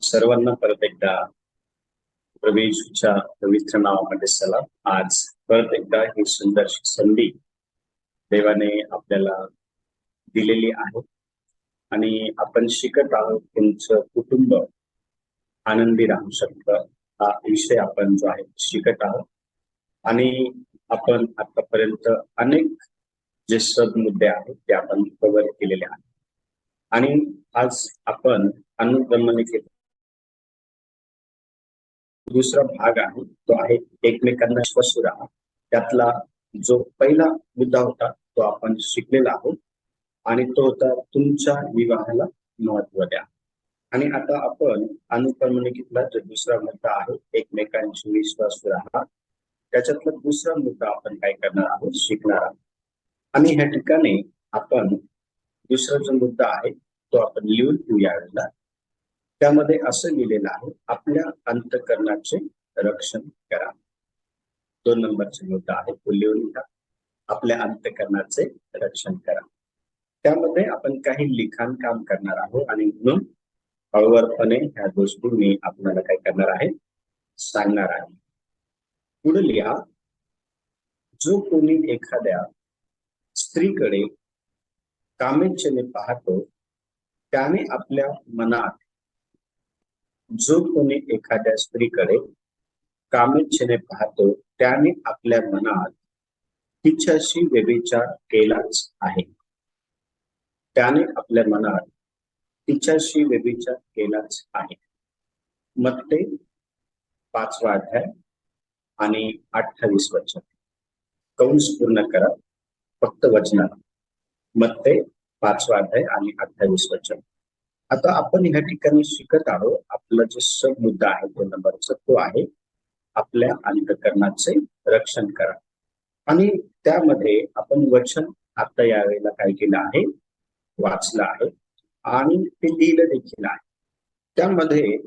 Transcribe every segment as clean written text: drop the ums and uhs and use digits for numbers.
सर्वांना परत एकदा प्रभूच्या पवित्र नावामध्ये सलाम. आज परत एकदा ही सुंदरशी संधी देवाने आपल्याला दिलेली आहे आणि आपण शिकत आहोत तुमचं कुटुंब आनंदी राहू शकतं हा विषय आपण जो आहे शिकत आहोत. आणि आपण आतापर्यंत अनेक जे मुद्दे आहेत ते आपण कव्हर केलेले आहेत आणि आज आपण अनुक्रमाने दुसरा भाग आहे तो आहे एकमेकांना विश्वासू राहा. त्यातला जो पहिला मुद्दा होता तो आपण शिकलेला आहोत आणि तो होता तुमच्या विवाहाला महत्व द्या. आणि आता आपण अनुक्रमणिकेतला जो दुसरा मुद्दा आहे एकमेकांशी विश्वासू राहा त्याच्यातला दुसरा मुद्दा आपण काय करणार आहोत शिकणार आहोत. आणि ह्या ठिकाणी आपण दुसरा जो मुद्दा आहे तो आपण लिहून घेऊया. त्यामध्ये असं लिहिलेलं आहे आपल्या अंतःकरणाचे रक्षण करा. 2 नंबरचा मुद्दा आहे तो लिहून घ्या. आपल्या अंतःकरणाचे रक्षण करा. त्यामध्ये आपण काही लिखाण काम करणार आहोत आणि म्हणून हळूवारपणे ह्या गोष्टी मी आपल्याला काय करणार आहे सांगणार आहे. पुढे लिहा. जो कोणी एखाद्या स्त्रीकडे कामेच्छेने पाहतो त्याने आपल्या मनात जो कोणी एखाद्या स्त्रीकडे कामेच्छेने पाहतो त्याने आपल्या मनात तिच्याशी व्यभिचार केलाच आहे. त्याने आपल्या मनात तिच्याशी व्यभिचार केलाच आहे. मत्ते 5वा अध्याय आणि 28 वचन. कंस पूर्ण करा फक्त वचनाला. मत्ते 5वा अध्याय आणि 28 वचन. आता आपण ह्या ठिकाणी शिकत आहोत आपला जो मुद्दा आहे 2 नंबरचा तो आहे आपल्या अंतःकरणाचे रक्षण करा. आणि त्यामध्ये आपण वचन आता यावेळेला काय केलं आहे वाचलं आहे आणि ते लिहिलं देखील आहे. त्यामध्ये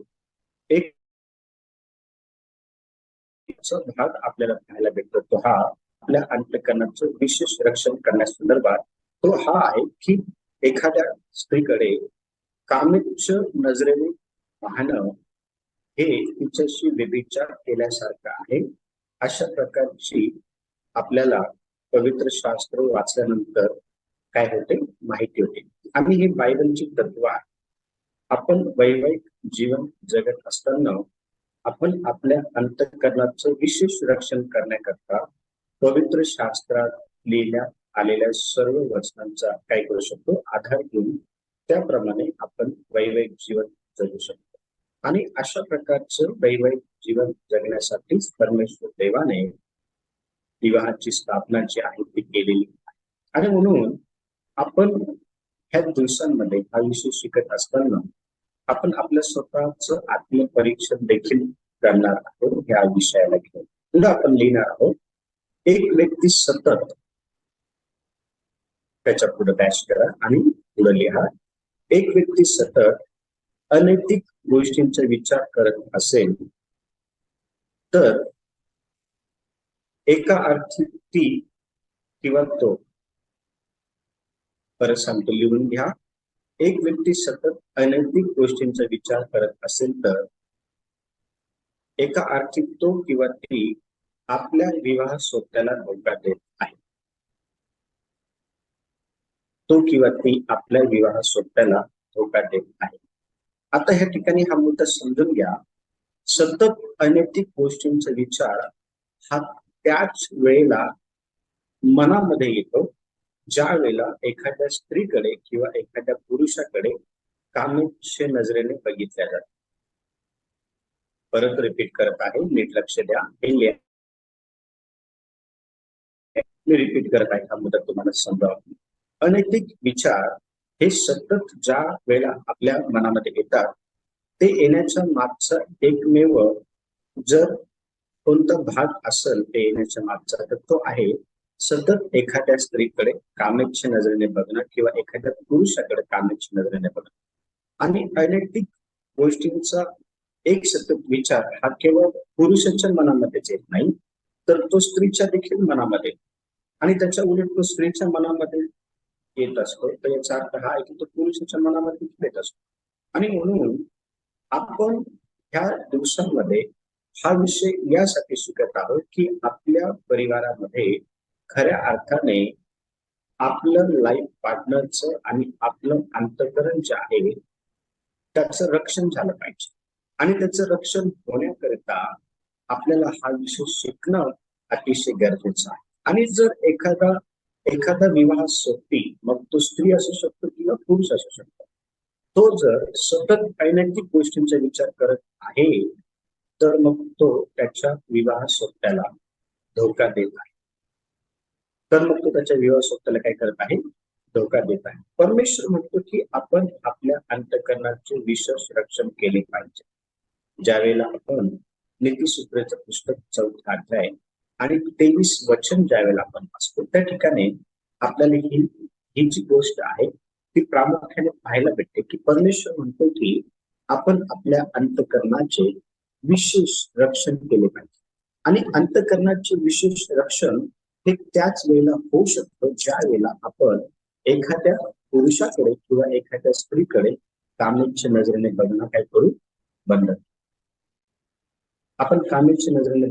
एक भाग आपल्याला पाहायला भेटतो तो हा आपल्या अंतःकरणाचं विशेष रक्षण करण्यासंदर्भात तो हा आहे की एखाद्या स्त्रीकडे कामेच्छ नजरेने पाहणं हे तिच्याशी व्यभिचार केल्यासारखं आहे. अशा प्रकारची आपल्याला पवित्र शास्त्र वाचल्यानंतर काय होते माहिती होते. आणि हे बायबलची तत्व आहे. आपण वैवाहिक जीवन जगत असताना आपण आपल्या अंतःकरणाचं विशेष रक्षण करण्याकरता पवित्र शास्त्रात लिहिण्यात आलेल्या सर्व वचनांचा काय करू शकतो आधार घेऊन त्याप्रमाणे आपण वैवाहिक जीवन जगू शकतो. आणि अशा प्रकारचं वैवाहिक जीवन जगण्यासाठीच परमेश्वर देवाने विवाहाची स्थापना जी आहे ती केलेली आहे. आणि म्हणून आपण ह्या दिवसांमध्ये हा विषय शिकत असताना आपण आपल्या स्वतःचं आत्मपरीक्षण देखील करणार आहोत. ह्या विषयाला घेऊन पुढे आपण लिहिणार आहोत एक व्यक्ती सतत त्याच्या पुढे डॅश करा आणि पुढे लिहा. एक व्यक्ती सतत अनैतिक गोष्टींचा विचार करत असेल तर एका अर्थी ती किंवा तो परत सांगतो लिहून घ्या. एक व्यक्ती सतत अनैतिक गोष्टींचा विचार करत असेल तर एका अर्थी तो किंवा ती आपल्या विवाह सोबत्याला धोका देत आहे. तो किंवा ती आपल्या विवाह सोबत्याला धोका देत आहे. आता ह्या ठिकाणी हा मुद्दा समजून घ्या. सतत अनैतिक गोष्टींचा विचार हा त्याच वेळेला मनामध्ये येतो ज्या वेळेला एखाद्या स्त्रीकडे किंवा एखाद्या पुरुषाकडे कामेच्छ नजरेने बघितल्या जाते. परत रिपीट करत आहे नीट लक्ष द्या. मी रिपीट करत आहे हा मुद्दा तुम्हाला समजावा. अनैतिक विचार हे सतत ज्या वेळेला आपल्या मनामध्ये येतात ते येण्याच्या मागचा एकमेव जर कोणता भाग असेल ते येण्याच्या मागचा तर तो आहे सतत एखाद्या स्त्रीकडे कामेच्छ नजरेने बघणं किंवा एखाद्या पुरुषाकडे कामेच्छ नजरेने बघणं. आणि अनैतिक गोष्टींचा एक सतत विचार हा केवळ पुरुषाच्या मनामध्येच येत नाही तर तो स्त्रीच्या देखील मनामध्ये आणि त्याच्या उलट तो स्त्रीच्या मनामध्ये येत असतो. तर याचा अर्थ हा आहे की तो पुरुषाच्या मनामध्ये येत असतो. आणि म्हणून आपण ह्या दिवसांमध्ये हा विषय यासाठी शिकत आहोत की आपल्या परिवारामध्ये खऱ्या अर्थाने आपलं लाईफ पार्टनरचं आणि आपलं अंतःकरण जे आहे त्याचं रक्षण झालं पाहिजे. आणि त्याचं रक्षण होण्याकरिता आपल्याला हा विषय शिकणं अतिशय गरजेचं आहे. आणि जर एखादा विवाह सोबती, मग तो स्त्री असू शकतो किंवा पुरुष असू शकतो, तो जर सतत अनैतिक गोष्टींचा विचार करत आहे तर मग तो त्याच्या विवाह सोबत्याला धोका देत आहे. तर मग तो त्याच्या विवाह सोबत्याला काय करत आहे? धोका देत आहे. परमेश्वर म्हणतो की आपण आपल्या अंतःकरणाचे विशेष रक्षण केले पाहिजे. ज्यावेळेला आपण नीतिसूत्राचं पुस्तक 4था अध्याय आणि 23 वचन ज्यावेळेला आपण वाचतो त्या ठिकाणी आपल्याला ही जी गोष्ट आहे ती प्रामुख्याने पाहायला भेटते की परमेश्वर म्हणतो की आपण आपल्या अंतःकरणाचे विशेष रक्षण केले पाहिजे. आणि अंतःकरणाचे विशेष रक्षण हे त्याच वेळेला होऊ शकतं ज्या वेळेला आपण एखाद्या पुरुषाकडे किंवा एखाद्या स्त्रीकडे कामेच्या नजरेने बघणं काय करू? बंद. आपण कामेच्या नजरेने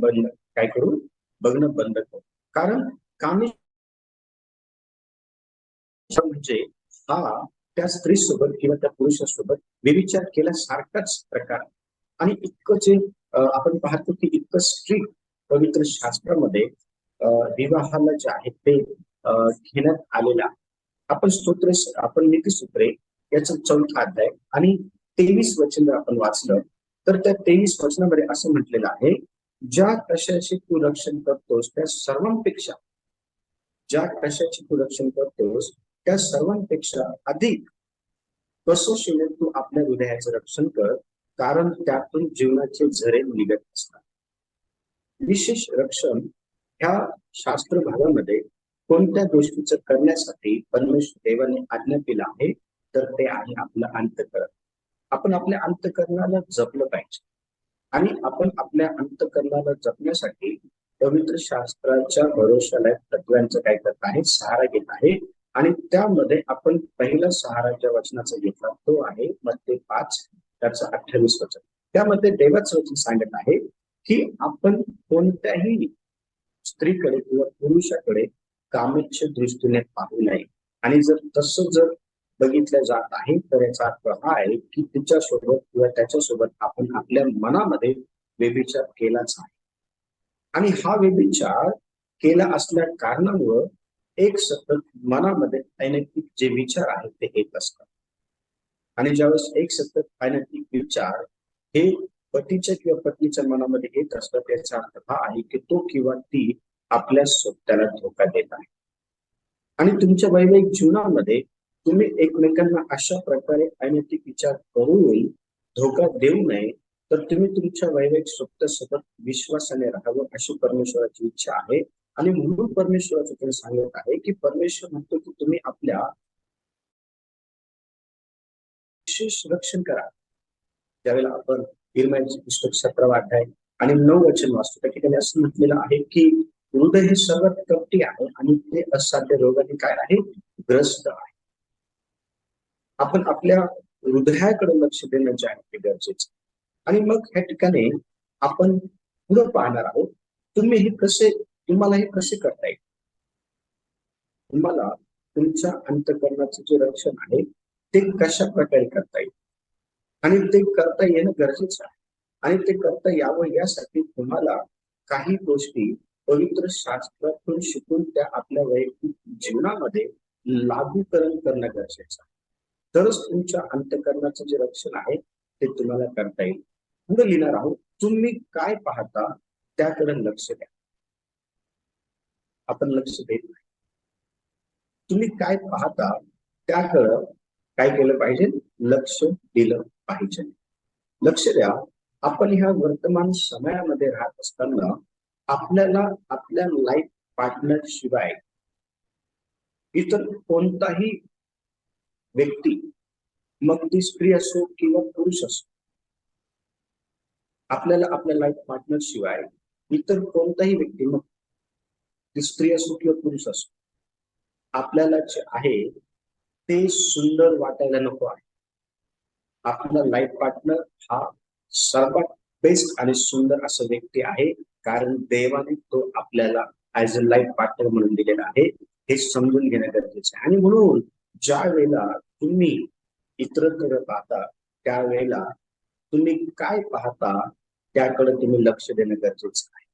बघणं बंद करू. कारण कामे म्हणजे हा त्या स्त्रीसोबत किंवा त्या पुरुषासोबत व्यभिचार केल्यासारखाच प्रकार. आणि इतकं जे आपण पाहतो की इतकं स्ट्रिक्ट पवित्र शास्त्रामध्ये विवाहाला जे आहे ते घेण्यात आलेलं आहे. आपण नीतिसूत्रे याचं 4था अध्याय आणि 23 वचन जर आपण वाचलं तर त्या 23 वचनामध्ये असं म्हटलेलं आहे, ज्या कशाचे तू रक्षण करतोस त्या सर्वांपेक्षा अधिक कसोशीने तू आपल्या हृदयाचं रक्षण कर, कारण त्यातून जीवनाचे झरे निघत असतात. विशेष रक्षण ह्या शास्त्र भागामध्ये कोणत्या गोष्टीचं करण्यासाठी परमेश्वर देवाने आज्ञा केला आहे तर ते आहे आपलं अंतःकरण. आपण आपल्या अंतःकरणाला जपलं पाहिजे. आणि आपण आपल्या अंतःकरणाला जपण्यासाठी पवित्र शास्त्राच्या भरोशाला तत्वांचं काय करत आहे? सहारा घेत आहे. आणि त्यामध्ये आपण पहिला सहारा ज्या वचनाचा घेतला तो आहे मत्ते 5 त्याचं 28 वचन. त्यामध्ये देवाचं वचन सांगत आहे की आपण कोणत्याही स्त्रीकडे किंवा पुरुषाकडे कामेच्या दृष्टीने पाहू नये. आणि जर तसं जर बघितलं जात आहे तर याचा अर्थ हा आहे की तिच्यासोबत किंवा त्याच्यासोबत आपण आपल्या मनामध्ये व्यभिचार केलाच आहे. आणि हा व्यभिचार केला असल्या कारणामुळं एक सतत मनामध्ये अनैतिक जे विचार आहेत ते येत असतात. आणि ज्यावेळेस एक सतत अनैतिक विचार हे पतीच्या किंवा पत्नीच्या मनामध्ये येत असतात याचा अर्थ हा आहे की तो किंवा ती आपल्या स्वतःला धोका देत आहे. आणि तुमच्या वैवाहिक जीवनामध्ये तुम्ही एकमेकांना अशा प्रकारे अनैतिक विचार करून धोका देऊ नये तर तुम्ही तुमच्या वैवाहिक स्वतःसोबत विश्वासाने राहावं अशी परमेश्वराची इच्छा आहे. आणि म्हणून परमेश्वराचं ते सांगत आहे की परमेश्वर म्हणतो की तुम्ही आपल्या विशेष रक्षण करा. ज्यावेळेला आपण इर्मियाचे पुस्तक 17वा अध्याय आणि 9 वचन वाचतो त्या ठिकाणी असं म्हटलेलं आहे की हृदय हे सर्वात कपटी आहे आणि ते असाध्य रोगाने काय आहे? ग्रस्त आहे. आपण आपल्या हृदयाकडे लक्ष देणं जे आहे ते गरजेचं. आणि मग ह्या ठिकाणी आपण पुढे पाहणार आहोत तुम्हाला हे कसे करता येईल. तुम्हाला तुमच्या अंतःकरणाचं जे रक्षण आहे ते कशा प्रकारे करता येईल आणि ते करता येणं गरजेचं आहे. आणि ते करता यावं यासाठी तुम्हाला काही गोष्टी पवित्र शास्त्रातून शिकून त्या आपल्या वैयक्तिक जीवनामध्ये लागूकरण करणं गरजेचं आहे. तरच तुमच्या अंतःकरणाचं जे रक्षण आहे ते तुम्हाला करता येईल. पुढे लिहिणार आहोत, तुम्ही काय पाहता त्याकडे लक्ष द्या. आपण लक्ष देत नाही. तुम्ही काय पाहता त्याकडं काय केलं पाहिजे? लक्ष दिलं पाहिजे. लक्ष द्या. आपण ह्या वर्तमान समयामध्ये राहत असताना आपल्याला आपल्या लाईफ पार्टनर शिवाय इतर कोणताही व्यक्ती, मग ती स्त्री असो किंवा पुरुष असो, आपल्याला आपल्या लाईफ पार्टनर शिवाय इतर कोणताही व्यक्ती, मग ती स्त्री असो किंवा पुरुष असो, आपल्याला जे आहे ते सुंदर वाटायला नको आहे. आपला लाईफ पार्टनर हा सर्वात बेस्ट आणि सुंदर असा व्यक्ती आहे, कारण देवाने तो आपल्याला ऍज अ लाईफ पार्टनर म्हणून दिलेला आहे. हे समजून घेणं गरजेचं आहे. आणि म्हणून ज्या वेळेला तुम्ही इतरत्र पाहता त्यावेळेला तुम्ही काय पाहता त्याकडे तुम्ही लक्ष देणं गरजेचं आहे.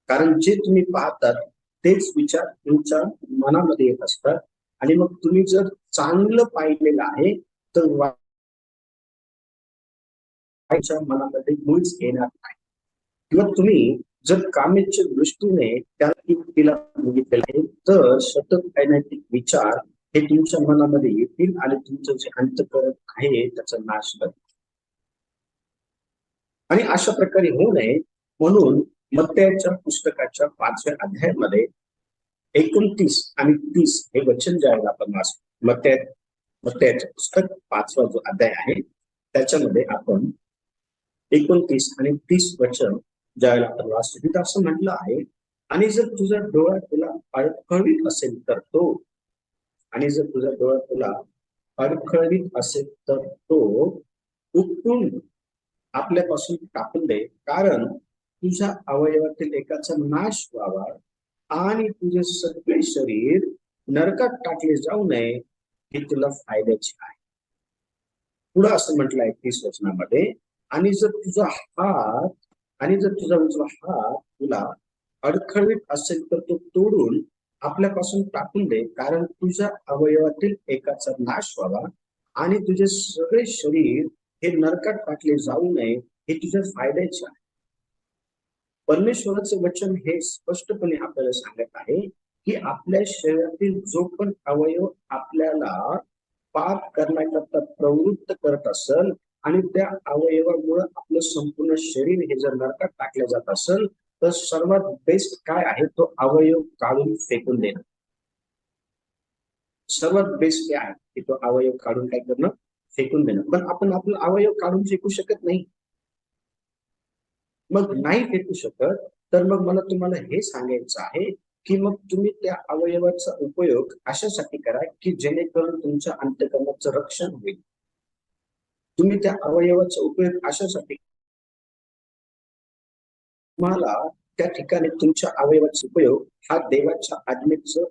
कारण जे तुम्ही पाहतात तेच विचार तुमच्या मनामध्ये येत असतात. आणि मग तुम्ही जर चांगलं पाहिलेलं आहे तर वाईटच्या मनामध्ये मुळीच येणार नाही. किंवा तुम्ही जर कामेच्या दृष्टीने त्याला तिला बघितलेलं आहे तर सतत अनैतिक विचार हे तुमच्या मनामध्ये येतील आणि तुमचं जे अंतःकरण आहे त्याचा नाश करतील. आणि अशा प्रकारे होऊ नये म्हणून मत्तयाच्या पुस्तकाच्या 5व्या अध्यायामध्ये 29 आणि 30 हे वचन ज्यावेळेला आपण वाचतो, मत्तयाचे पुस्तक 5वा जो अध्याय आहे त्याच्यामध्ये आपण 29 आणि 30 वचन ज्यावेळेला आपण वाचतो तिथं असं म्हटलं आहे, आणि जर तुझा डोळा तुला अडखळीत असेल तर तो, आणि जर तुझा डोळा तुला अडखळीत असेल तर तो उपटून आपल्यापासून टाकून दे, कारण तुझ्या अवयवातील एकाचा नाश व्हावा आणि तुझे सगळे शरीर नरकात टाकले जाऊ नये हे तुला फायद्याचे आहे. पुढे असं म्हटलंय 30 वचनामध्ये, आणि जर तुझा उजवा हात तुला अडखळीत असेल तर तो तोडून आपल्यापासून टाकून दे, कारण तुझ्या अवयवातील एकाचा नाश व्हावा आणि तुझे सगळे शरीर हे नरकात टाकले जाऊ नये हे तुझ्या फायद्याचे आहे. परमेश्वराचे वचन हे स्पष्टपणे आपल्याला सांगत आहे की आपल्या शरीरातील जो पण अवयव आपल्याला पाप करण्याकरता प्रवृत्त करत असेल आणि त्या अवयवामुळे आपलं संपूर्ण शरीर हे जर नरकात टाकलं जात असेल तर सर्वात बेस्ट काय आहे, तो अवयव काढून फेकून देणं. सर्वात बेस्ट काय आहे की तो अवयव काढून काय करणं, फेकून देणं. पण आपण आपला अवयव काढून फेकू शकत नाही. मग नाही फेकू शकत तर मग मला तुम्हाला हे सांगायचं आहे की मग तुम्ही त्या अवयवाचा उपयोग अशासाठी करा की जेणेकरून तुमच्या अंतःकरणाचं रक्षण होईल. तुम्ही त्या अवयवाचा उपयोग अशासाठी, तुम्हाला त्या ठिकाणी तुमच्या अवयवाचा उपयोग हा देवाच्या आज्ञेचं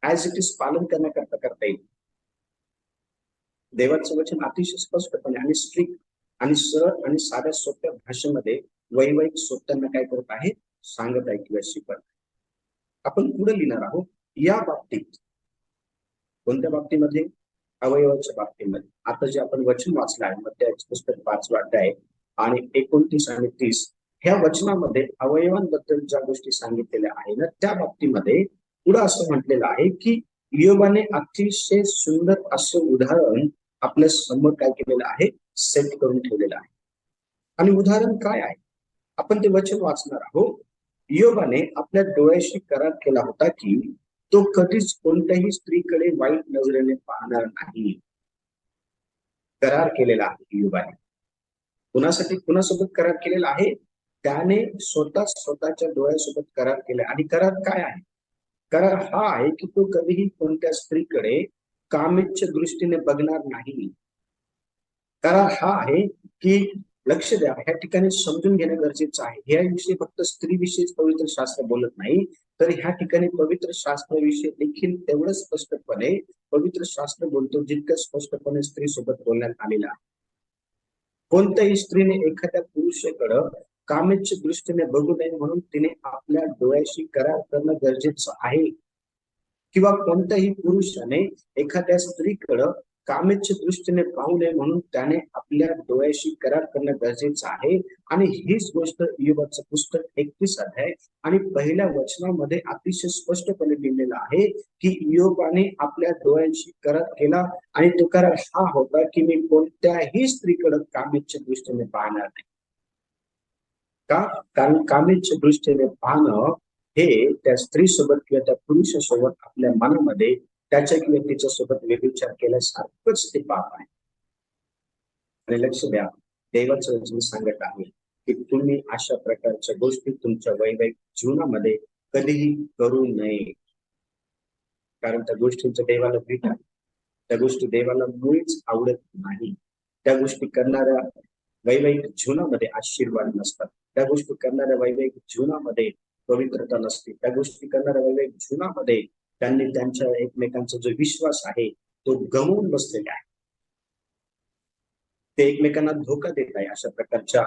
ऍज इट इज पालन करण्याकरता करता येईल. देवाचं वचन अतिशय स्पष्टपणे आणि स्ट्रिक्ट आणि सरळ आणि साध्या सोप्या भाषेमध्ये वैवाहिक सोबत्यांना काय करत आहे, सांगत आहे किंवा शिकवत. आपण पुढे लिहिणार आहोत या बाबतीत. कोणत्या बाबतीमध्ये? अवयवाच्या बाबतीमध्ये. आता जे आपण वचन वाचलं आहे मत्तयाचे पुस्तक 5वा अध्याय आणि 29 आणि 30 ह्या वचनामध्ये अवयवांबद्दल ज्या गोष्टी सांगितलेल्या आहे ना त्या बाबतीमध्ये पुढे असं म्हटलेलं आहे की योबाने अतिशय सुंदर असं उदाहरण आपल्या समोर काय केलेलं आहे, सेट करून ठेवलेलं आहे. आणि उदाहरण काय आहे आपण ते वचन वाचणार आहोत. योबाने आपल्या डोळ्याशी करार केला होता की तो कधीच कोणत्याही स्त्रीकडे वाईट नजरेने पाहणार नाही. करार केलेला आहे योबाने. कुणासाठी, कुणासोबत करार केलेला आहे? त्याने स्वतःच्या डोळ्यासोबत करार केला. आणि करार काय आहे? करार हा आहे की तो कधीही कोणत्या स्त्रीकडे कामेच्या दृष्टीने बघणार नाही. करार हा आहे की लक्ष द्या, ह्या ठिकाणी समजून घेणं गरजेचं आहे. ह्याविषयी फक्त स्त्रीविषयीच पवित्र शास्त्र बोलत नाही, तर ह्या ठिकाणी पवित्र शास्त्राविषयी देखील तेवढं स्पष्टपणे पवित्र शास्त्र बोलतो जितकं स्पष्टपणे स्त्री सोबत बोलण्यात आलेलं आहे. कोणत्याही स्त्रीने एखाद्या पुरुषाकडे कामेच्या दृष्टीने बघू नये म्हणून तिने आपल्या डोळ्याशी करार करणं गरजेचं आहे. किंवा कोणत्याही पुरुषाने एखाद्या स्त्रीकडे कामेच्या दृष्टीने पाहू नये म्हणून त्याने आपल्या डोळ्याशी करार करणं गरजेचं आहे. आणि हीच गोष्ट योबाचं पुस्तक 31 अध्याय आणि पहिल्या वचनामध्ये अतिशय स्पष्टपणे लिहिलेलं आहे की योबाने आपल्या डोळ्यांशी करार केला आणि तो करार हा होता की मी कोणत्याही स्त्रीकडे कामेच्या दृष्टीने पाहणार नाही. का? कारण कामेच्या दृष्टीने पाहणं हे त्या स्त्रीसोबत किंवा त्या पुरुषासोबत आपल्या मनामध्ये त्याच्या किंवा तिच्यासोबत व्यभिचार केल्यासारखंच ते पाप आहे. आणि लक्ष द्या, देवाचं वचन सांगत आहे की तुम्ही अशा प्रकारच्या गोष्टी तुमच्या वैवाहिक जीवनामध्ये कधीही करू नये. कारण त्या गोष्टींचं देवाला भीत आहे. त्या गोष्टी देवाला मुळीच आवडत नाही. त्या गोष्टी करणाऱ्या वैवाहिक जीवनामध्ये आशीर्वाद नसतात. त्या गोष्टी करणाऱ्या वैवाहिक जीवनामध्ये पवित्रता नसते. त्या गोष्टी करणाऱ्या वैवाहिक जीवनामध्ये त्यांनी त्यांच्या एकमेकांचा जो विश्वास आहे तो गमावून बसलेला आहे. ते एकमेकांना धोका देत आहे. अशा प्रकारच्या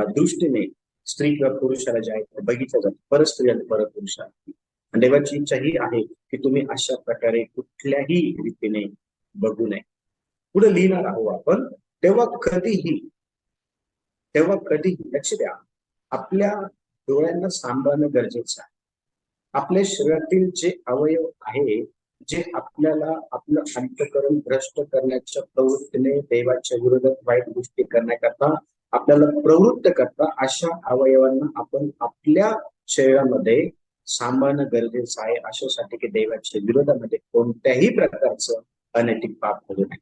दृष्टीने स्त्री किंवा पुरुषाला जे आहे बघितलं जातं, परस्त्री आणि परपुरुषाला. देवाची इच्छा ही आहे की तुम्ही अशा प्रकारे कुठल्याही रीतीने बघू नये. पुढे लिहिणार आहोत आपण, तेव्हा कधीही लक्ष द्या, आपल्या डोळ्यांना सांभाळणं गरजेचं आहे. आपल्या शरीरातील जे अवयव आहे, जे आपल्याला आपलं अंतःकरण भ्रष्ट करण्याच्या प्रवृत्तीने देवाच्या विरोधात वाईट गोष्टी करण्याकरता आपल्याला प्रवृत्त करता, अशा अवयवांना आपण आपल्या शरीरामध्ये सांभाळणं गरजेचं आहे, अशासाठी की देवाच्या विरोधामध्ये कोणत्याही प्रकारचं अनैतिक पाप होऊ नये.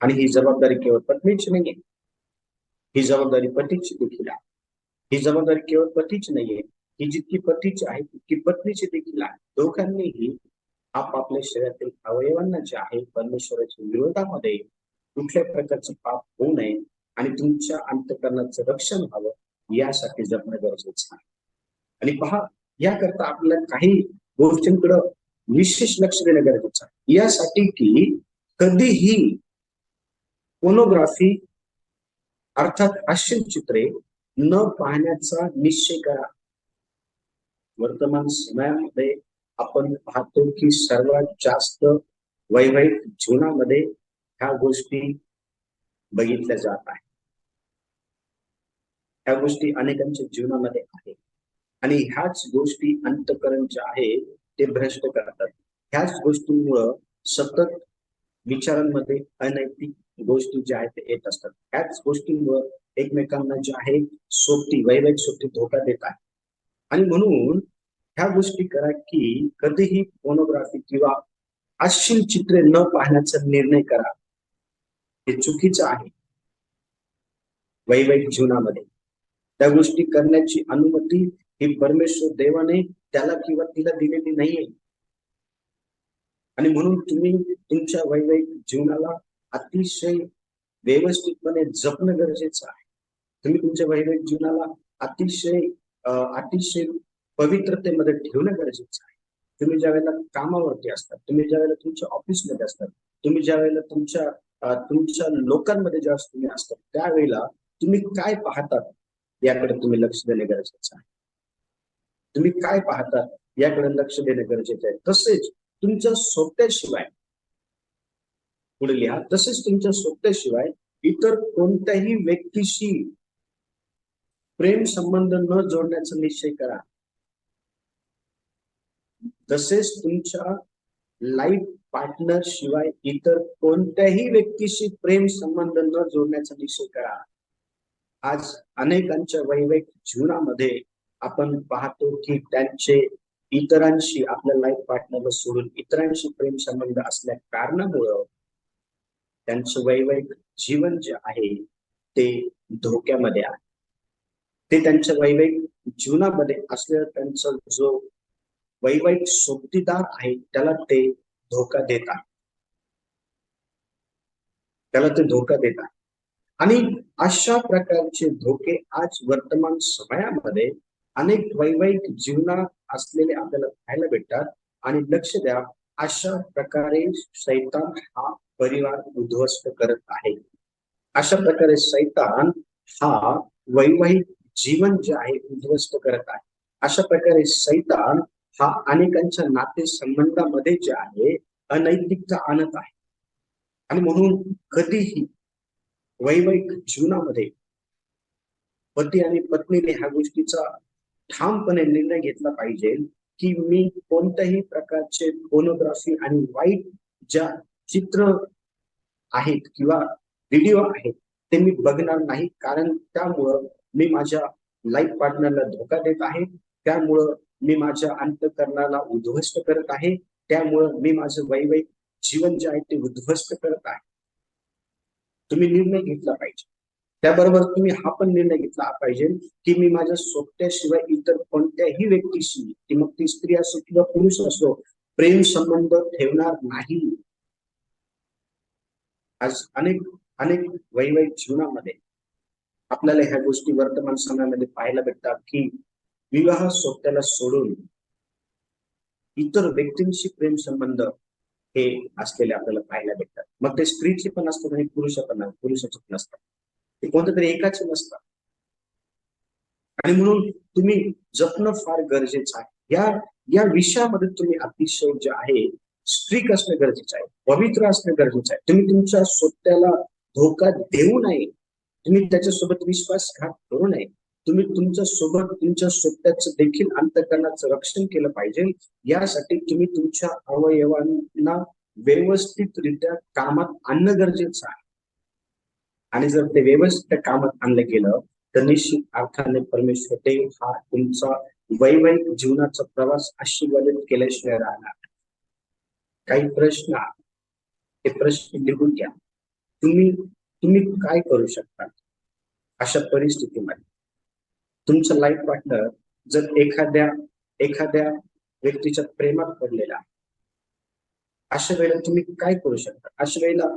आणि ही जबाबदारी केवळ पत्नीची नाहीये, ही जबाबदारी पतीची देखील आहे. ही जबाबदारी केवळ पतीची नाहीये, ही जितकी पतीची आहे तितकी पत्नीची देखील आहे. दोघांनीही आपापल्या शरीरातील अवयवांना जे आहे परमेश्वराच्या विरोधामध्ये कुठल्या प्रकारचं पाप होऊ नये आणि तुमच्या अंतःकरणाचं रक्षण व्हावं यासाठी जपणं गरजेचं आहे. आणि पहा, याकरता आपल्याला काही गोष्टींकडे विशेष लक्ष देणं गरजेचं आहे, यासाठी की कधीही पोर्नोग्राफी अर्थात हास्य चित्रे न पाहण्याचा निश्चय करा. वर्तमान समयामध्ये आपण पाहतो की सर्वात जास्त वैवाहिक जीवनामध्ये ह्या गोष्टी बघितल्या जात आहेत. ह्या गोष्टी अनेकांच्या जीवनामध्ये आहेत आणि ह्याच गोष्टी अंतःकरण जे आहे ते भ्रष्ट करतात. ह्याच गोष्टींमुळे सतत विचारांमध्ये अनैतिक गोष्टी ज्या आहेत ते येत असतात. ह्याच गोष्टींमुळे एकमेकांना जे आहे सोबती वैवाहिक सोबती धोका देत आहे. आणि म्हणून ह्या गोष्टी करा की कधीही पोर्नोग्राफी किंवा अश्लील चित्रे न पाहण्याचा निर्णय करा. हे चुकीचं आहे. वैवाहिक जीवनामध्ये त्या गोष्टी करण्याची अनुमती ही परमेश्वर देवाने त्याला किंवा तिला दिलेली नाहीये. आणि म्हणून तुम्ही तुमच्या वैवाहिक जीवनाला अतिशय व्यवस्थितपणे जपणं गरजेचं आहे. तुम्ही तुमच्या वैवाहिक जीवनाला अतिशय पवित्रतेमध्ये ठेवणं गरजेचं आहे. तुम्ही ज्या वेळेला कामावरती असतात, तुम्ही ज्या वेळेला तुमच्या ऑफिसमध्ये असतात, तुम्ही ज्या वेळेला तुमच्या लोकांमध्ये ज्या तुम्ही असतात, त्यावेळेला तुम्ही काय पाहतात याकडे तुम्ही लक्ष देणे गरजेचं आहे. तुम्ही काय पाहतात याकडे लक्ष देणं गरजेचं आहे. तसेच तुमच्या सोबत्याशिवाय, पुढे लिहा, तसेच तुमच्या सोबत्याशिवाय इतर कोणत्याही व्यक्तीशी प्रेम संबंध न जोडण्याचा निश्चय करा. तसेच तुमच्या लाईफ पार्टनर शिवाय इतर कोणत्याही व्यक्तीशी प्रेम संबंध न जोडण्याचा निश्चय करा. आज अनेकांच्या वैवाहिक जीवनामध्ये आपण पाहतो की त्यांचे इतरांशी, आपल्या लाईफ पार्टनरला सोडून इतरांशी प्रेम संबंध असल्या कारणामुळं त्यांचं वैवाहिक जीवन जे आहे ते धोक्यामध्ये आहे. ते त्यांच्या वैवाहिक जीवनामध्ये असलेला त्यांचा जो वैवाहिक सोबतीदार आहे त्याला ते धोका देतात. आणि अशा प्रकारचे धोके आज वर्तमान समयामध्ये अनेक वैवाहिक जीवनात असलेले आपल्याला पाहायला भेटतात. आणि लक्ष द्या, अशा प्रकारे शैतान हा परिवार उद्ध्वस्त करत आहे. अशा प्रकारे शैतान हा वैवाहिक जीवन जे आहे उद्ध्वस्त करत आहे. अशा प्रकारे शैतान हा अनेकांच्या नाते संबंधामध्ये जे आहे अनैतिकता आणत आहे. आणि म्हणून कधीही वैवाहिक जीवनामध्ये पती आणि पत्नीने ह्या गोष्टीचा ठामपणे निर्णय घेतला पाहिजे की मी कोणत्याही प्रकारचे पोर्नोग्राफी आणि वाईट ज्या चित्र आहेत किंवा व्हिडिओ आहेत ते मी बघणार नाही. कारण त्यामुळं मी माझ्या लाईफ पार्टनरला धोका देत आहे, त्यामुळं मी माझ्या अंतःकरणाला उद्ध्वस्त करत आहे, त्यामुळं मी माझं वैवाहिक जीवन जे आहे ते उद्ध्वस्त करत आहे. तुम्ही निर्णय घेतला पाहिजे. त्याबरोबर तुम्ही हा पण निर्णय घेतला पाहिजे की मी माझ्या सोबत्याशिवाय इतर कोणत्याही व्यक्तीशी, ती मग ती स्त्री असो किंवा पुरुष असो, प्रेम संबंध ठेवणार नाही. आज अनेक अनेक वैवाहिक जीवनामध्ये आपल्याला ह्या गोष्टी वर्तमान समयामध्ये पाहायला भेटतात की विवाह सोबत्याला सोडून इतर व्यक्तींशी प्रेम संबंध हे असलेले आपल्याला पाहायला भेटतात. मग ते स्त्रीचे पण असतात आणि पुरुषाचे पण असतात. ते कोणत्या तरी एकाचे नसतात. आणि म्हणून तुम्ही जपणं फार गरजेचं आहे. या विषयामध्ये तुम्ही अतिशय जे आहे स्ट्रिक असणं गरजेचं आहे, पवित्र असणं गरजेचं आहे. तुम्ही तुमच्या स्वतःला धोका देऊ नये, तुम्ही त्याच्यासोबत विश्वासघात करू नये. तुम्ही तुमच्या सोबत तुमच्या स्वतःचं देखील अंतःकरणाचं रक्षण केलं पाहिजे. यासाठी तुम्ही तुमच्या अवयवांना व्यवस्थितरित्या कामात आणणं गरजेचं आहे. आणि जर ते व्यवस्थित कामात आणलं गेलं तर निश्चित अर्थाने परमेश्वर देव हा तुमचा वैवाहिक जीवनाचा प्रवास आशीर्वादित केल्याशिवाय राहणार. काही प्रश्न, हे प्रश्न लिहून घ्या. तुम्ही काय करू शकता अशा परिस्थितीमध्ये? तुमचा लाईफ पार्टनर जर एखाद्या व्यक्तीच्या प्रेमात पडलेला आहे, अशा वेळेला तुम्ही काय करू शकता? अशा वेळेला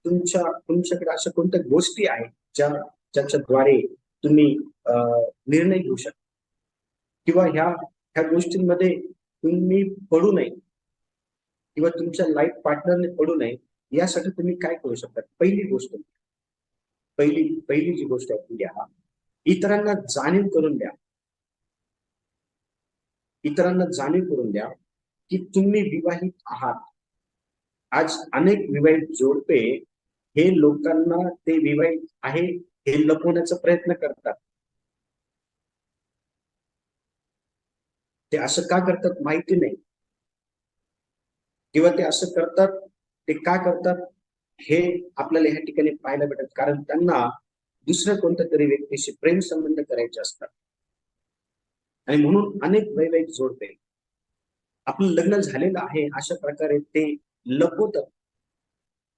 तुमच्याकडे अशा कोणत्या गोष्टी आहेत ज्याच्याद्वारे तुम्ही निर्णय घेऊ शकता किंवा ह्या गोष्टींमध्ये तुम्ही पडू नये किंवा तुमच्या लाईफ पार्टनरने पडू नये यासाठी तुम्ही काय करू शकता? पहिली जी गोष्ट आहे ती द्या, इतरांना जाणीव करून द्या. इतरांना जाणीव करून द्या की तुम्ही विवाहित आहात. आज अनेक विवाहित जोडपे हे लोकांना ते विवाहित आहे हे लपवण्याचा प्रयत्न करतात. ते असं का करतात माहिती नाही, किंवा ते असं करतात, ते का करतात हे आपल्याला ह्या ठिकाणी पाहायला भेटत. कारण त्यांना दुसऱ्या कोणत्या तरी व्यक्तीशी प्रेम संबंध करायचे असतात. आणि म्हणून अनेक वैवाहिक जोडपे आपलं लग्न झालेलं आहे अशा प्रकारे ते लपवतात,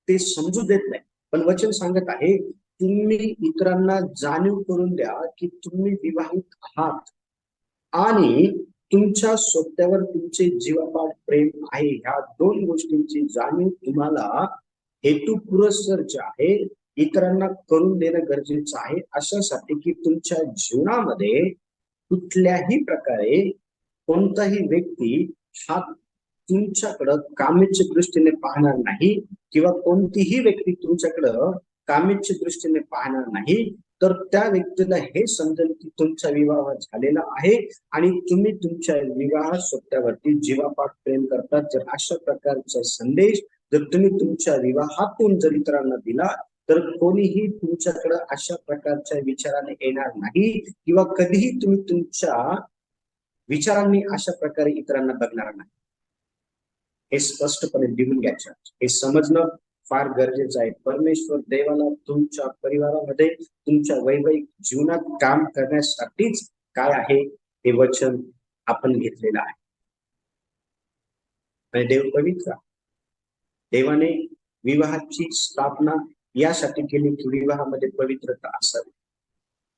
ते समजू देत नाही. पण वचन सांगत आहे तुम्ही इतरांना जाणीव करून द्या की तुम्ही विवाहित आहात आणि तुमच्या स्वतःवर तुमचे जीवापाड प्रेम आहे. ह्या दोन गोष्टींची जाणीव तुम्हाला हेतुपुरस्सर जे आहे इतरांना करून देणं गरजेचं आहे, अशासाठी की तुमच्या जीवनामध्ये कुठल्याही प्रकारे कोणताही व्यक्ती हा तुमच्याकडं कामेच्या दृष्टीने पाहणार नाही किंवा कोणतीही व्यक्ती तुमच्याकडं कामेच्या दृष्टीने पाहणार नाही. तर त्या व्यक्तीला हे समजेल की तुमचा विवाह झालेला आहे आणि तुम्ही तुमच्या विवाह स्वतःवरती जीवापाड प्रेम करतात. जर अशा प्रकारचा संदेश जर तुम्ही तुमच्या विवाहातून जर इतरांना दिला तर कोणीही तुमच्याकडे अशा प्रकारच्या विचाराने येणार नाही किंवा कधीही तुम्ही तुमच्या विचारांनी अशा प्रकारे इतरांना बघणार नाही. हे स्पष्टपणे लिहून घ्यायचं, हे समजणं फार गरजेचं आहे. परमेश्वर देवाला तुमच्या परिवारामध्ये तुमच्या वैवाहिक जीवनात काम करण्यासाठीच काय आहे हे वचन आपण घेतलेलं आहे. आणि देव पवित्र, देवाने विवाहाची स्थापना यासाठी केली की विवाहामध्ये पवित्रता असावी.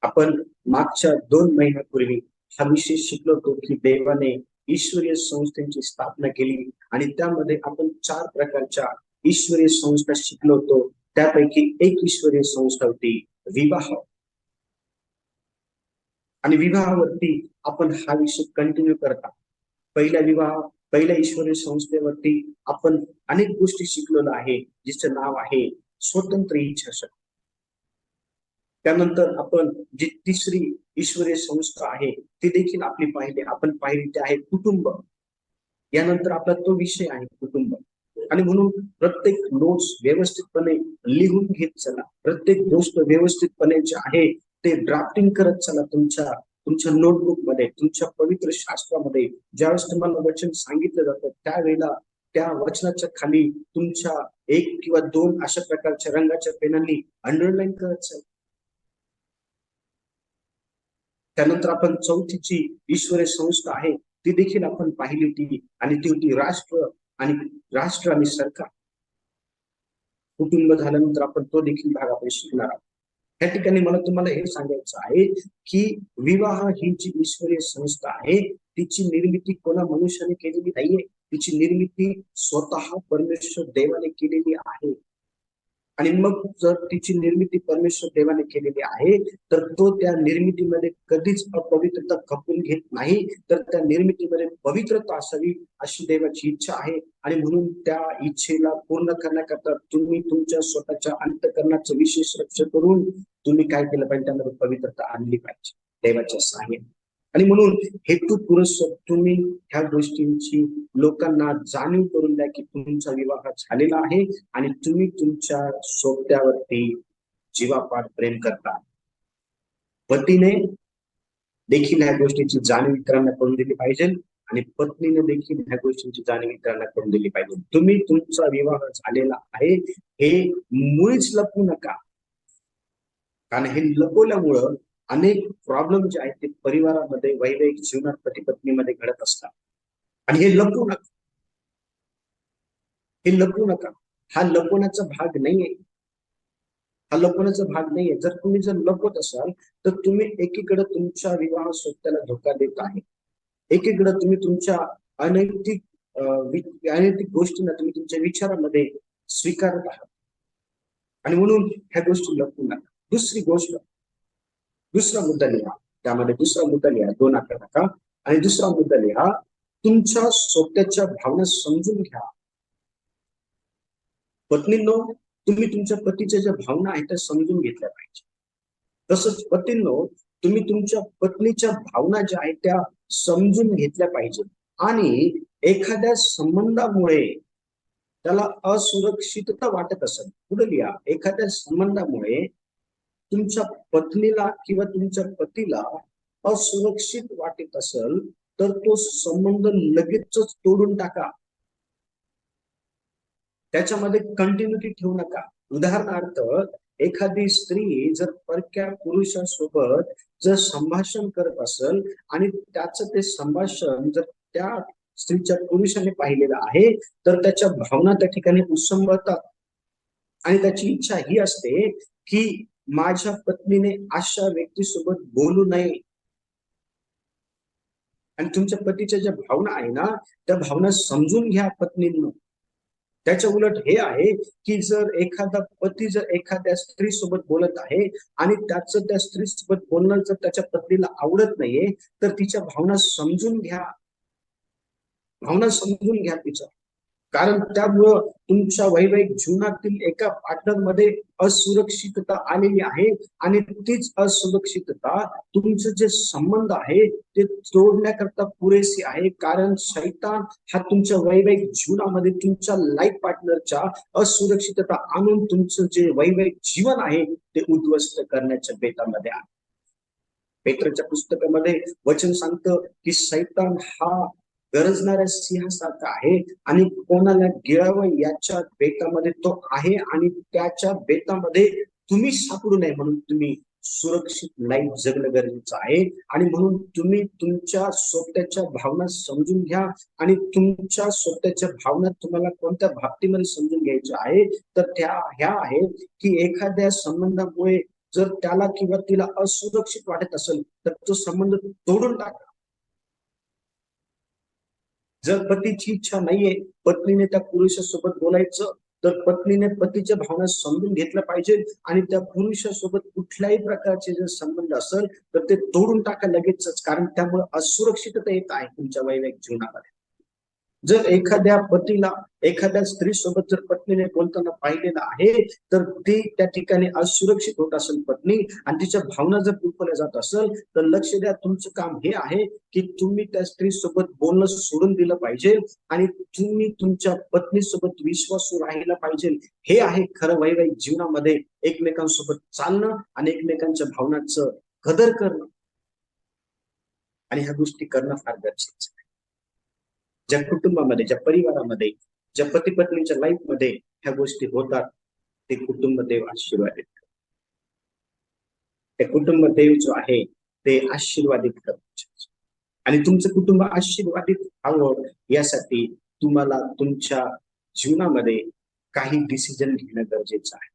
आपण मागच्या 2 महिन्यापूर्वी हा विषय शिकलो होतो की देवाने ईश्वरीय संस्थेची स्थापना केली आणि त्यामध्ये आपण 4 प्रकारच्या ईश्वरीय संस्था शिकलो होतो. त्यापैकी एक ईश्वरीय संस्था होती विवाह. आणि विवाहावरती आपण हा विषय कंटिन्यू करता. पहिल्या ईश्वरीय संस्थेवरती आपण अनेक गोष्टी शिकलेलो आहे, जिचं नाव आहे स्वतंत्र इच्छाशक्ती. त्यानंतर आपण जी तिसरी ईश्वरीय संस्था आहे ती देखील आपण पाहिली ते आहे कुटुंब. यानंतर आपला तो विषय आहे कुटुंब. आणि म्हणून प्रत्येक नोट्स व्यवस्थितपणे लिहून घेत चला, प्रत्येक गोष्ट व्यवस्थितपणे जे आहे ते ड्राफ्टिंग करत चला तुमच्या नोटबुक मध्ये, तुमच्या पवित्र शास्त्रामध्ये. ज्यावेळेस तुम्हाला वचन सांगितलं जातं त्यावेळेला त्या वचनाच्या खाली तुमच्या 1 किंवा 2 अशा प्रकारच्या रंगाच्या पेनांनी अंडरलाईन करत चला. त्यानंतर आपण चौथीची ईश्वरीय संस्था आहे ती देखील आपण पाहिली होती आणि ती होती राष्ट्र आणि सरकार. कुटुंब झाल्यानंतर आपण तो देखील भाग आपण शिकणार आहोत. या ठिकाणी मला तुम्हाला हे सांगायचं आहे की विवाह ही जी ईश्वरीय संस्था आहे तिची निर्मिती कोणा मनुष्याने केलेली नाहीये, तिची निर्मिती स्वतः परमेश्वर देवाने केलेली आहे. आणि मग जर तिची निर्मिती परमेश्वर देवाने केलेली आहे तर तो त्या निर्मितीमध्ये कधीच अपवित्रता खपून घेत नाही, तर त्या निर्मितीमध्ये पवित्रता असावी अशी देवाची इच्छा आहे. आणि म्हणून त्या इच्छेला पूर्ण करण्याकरता तुम्ही तुमच्या स्वतःच्या अंतःकरणाचं विशेष रक्षण करून तुम्ही काय केलं पाहिजे, त्यामध्ये पवित्रता आणली पाहिजे देवाच्या सहाय्याने. आणि म्हणून हेतू पुरस्सर तुम्ही ह्या गोष्टींची लोकांना जाणीव करून द्या की तुमचा विवाह झालेला आहे आणि तुम्ही तुमच्या सोबत्यावरती जीवापाड प्रेम करता. पतीने देखील ह्या गोष्टीची जाणीव इतरांना करून दिली पाहिजे आणि पत्नीने देखील ह्या गोष्टींची जाणीव इतरांना करून दिली पाहिजे. तुम्ही तुमचा विवाह झालेला आहे हे मुळीच लपवू नका, कारण हे लपवल्यामुळं अनेक प्रॉब्लेम जे आहेत ते परिवारामध्ये वैवाहिक जीवनात पती पत्नीमध्ये घडत असतात. आणि हे लपवू नका, हे लपवू नका. हा लपवण्याचा भाग नाहीये, हा लपवण्याचा भाग नाहीये. जर तुम्ही जर लपवत असाल तर तुम्ही एकीकडे तुमच्या विवाह सोबत्याला धोका देत आहे, एकीकडे तुम्ही तुमच्या अनैतिक अनैतिक गोष्टींना तुम्ही तुमच्या विचारामध्ये स्वीकारत आहात. आणि म्हणून ह्या गोष्टी लपवू नका. दुसरी गोष्ट, दुसरा मुद्दा लिहा, त्यामध्ये दुसरा मुद्दा लिहा, 2 आकडे नका. आणि दुसरा मुद्दा लिहा, तुमच्या स्वतःच्या भावना समजून घ्या. पत्नींनो, तुम्ही तुमच्या पतीच्या ज्या भावना आहेत त्या समजून घेतल्या पाहिजे. तसंच पतींनो, तुम्ही तुमच्या पत्नीच्या भावना ज्या आहेत त्या समजून घेतल्या पाहिजे. आणि एखाद्या संबंधामुळे त्याला असुरक्षितता वाटत असेल, पुढे लिहा, एखाद्या संबंधामुळे तुमच्या पत्नीला किंवा तुमच्या पतीला असुरक्षित वाटत असेल तर तो संबंध लगेच तोडून टाका, त्याच्यामध्ये कंटिन्युटी ठेवू नका. उदाहरणार्थ, एखादी स्त्री जर परक्या पुरुषासोबत जर संभाषण करत असेल आणि त्याचं ते संभाषण जर त्या स्त्रीच्या पुरुषाने पाहिलेलं आहे तर त्याच्या भावना त्या ठिकाणी उसंबळतात आणि त्याची इच्छा ही असते की माझ्या पत्नीने अशा व्यक्तीसोबत बोलू नये. आणि तुमच्या पतीच्या ज्या भावना आहे ना त्या भावना समजून घ्या पत्नींनो. त्याच्या उलट हे आहे की जर एखादा पती जर एखाद्या स्त्री सोबत बोलत आहे आणि त्याचं त्या स्त्री सोबत बोलणं जर त्याच्या पत्नीला आवडत नाहीये तर तिच्या भावना समजून घ्या, भावना समजून घ्या तिच्या. कारण त्यामुळं तुमच्या वैवाहिक जीवनातील एका पार्टनर मध्ये असुरक्षितता आलेली आहे आणि तीच असुरक्षितता तुमचे जे संबंध आहे ते तोडण्याकरता पुरेसी आहे. कारण शैतान हा तुमच्या वैवाहिक जीवनामध्ये तुमच्या लाईफ पार्टनरच्या असुरक्षितता आणून तुमचं जे वैवाहिक जीवन आहे ते उद्ध्वस्त करण्याच्या बेतामध्ये आहे. पेत्रच्या पुस्तकामध्ये वचन सांगतं की शैतान हा गरजणाऱ्या सिंहासारखा आहे आणि कोणाला गिळावं याच्या बेतामध्ये तो आहे आणि त्याच्या बेतामध्ये तुम्ही सापडू नये म्हणून तुम्ही सुरक्षित लाईफ जगणं गरजेचं आहे. आणि म्हणून तुम्ही तुमच्या स्वतःच्या भावना समजून घ्या. आणि तुमच्या स्वतःच्या भावना तुम्हाला कोणत्या बाबतीमध्ये समजून घ्यायच्या आहे तर त्या ह्या आहेत की एखाद्या संबंधामुळे जर त्याला किंवा तिला असुरक्षित वाटत असेल तर तो संबंध तोडून टाका. जर पतीची इच्छा नाहीये पत्नीने त्या पुरुषासोबत बोलायचं तर पत्नीने पतीच्या भावना समजून घेतल्या पाहिजे आणि त्या पुरुषासोबत कुठल्याही प्रकारचे जर संबंध असेल तर ते तोडून टाका लगेचच, कारण त्यामुळे असुरक्षितता येत आहे तुमच्या वैवाहिक जीवनामध्ये. जर एखाद्या पतीला एखाद्या स्त्री सोबत जर पत्नीने बोलताना पाहिलेलं आहे तर ती त्या ठिकाणी असुरक्षित होत असेल पत्नी आणि तिच्या भावना जर दुखवल्या जात असेल तर लक्ष द्या, तुमचं काम हे आहे की तुम्ही त्या स्त्री सोबत बोलणं सोडून दिलं पाहिजे आणि तुम्ही तुमच्या पत्नी सोबत विश्वासू राहिला पाहिजे. हे आहे खरं वैवाहिक जीवनामध्ये एकमेकांसोबत चालणं आणि एकमेकांच्या भावनांचं कदर करणं. आणि ह्या गोष्टी करणं फार गरजेचं आहे. ज्या कुटुंबामध्ये ज्या परिवारामध्ये ज्या पती पत्नीच्या लाईफ मध्ये ह्या गोष्टी होतात ते कुटुंब देव आशीर्वादित करतात. ते कुटुंब देव जो आहे ते आशीर्वादित करतात. आणि तुमचं कुटुंब आशीर्वादित व्हावं यासाठी तुम्हाला तुमच्या जीवनामध्ये काही डिसिजन घेणं गरजेचं आहे.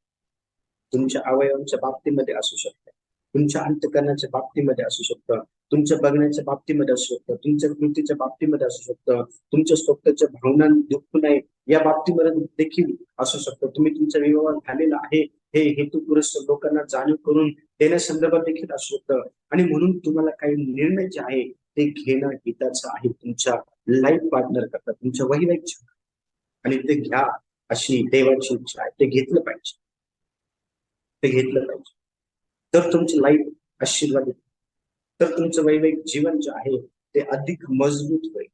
तुमच्या अवयवांच्या बाबतीमध्ये असू शकतं, तुमच्या अंतःकरणाच्या बाबतीमध्ये असू शकतं, तुमच्या बघण्याच्या बाबतीमध्ये असू शकतं, तुमच्या कृतीच्या बाबतीमध्ये असू शकतं, तुमच्या स्वतःच्या भावना दुखू नये या बाबतीमध्ये देखील असू शकतं. तुम्ही तुमचा विवाह झालेला आहे हे हेतुपुरस्सर लोकांना जाणीव करून देण्यासंदर्भात देखील असू शकतं. आणि म्हणून तुम्हाला काही निर्णय जे आहे ते घेणं हिताचं आहे तुमच्या लाईफ पार्टनर करता, तुमच्या वैवाहिक जीवनात. आणि ते घ्या अशी देवाची इच्छा आहे. ते घेतलं पाहिजे, ते घेतलं पाहिजे. तर तुमची लाईफ आशीर्वादित, तर तुमचं वैवाहिक जीवन जे आहे ते अधिक मजबूत होईल.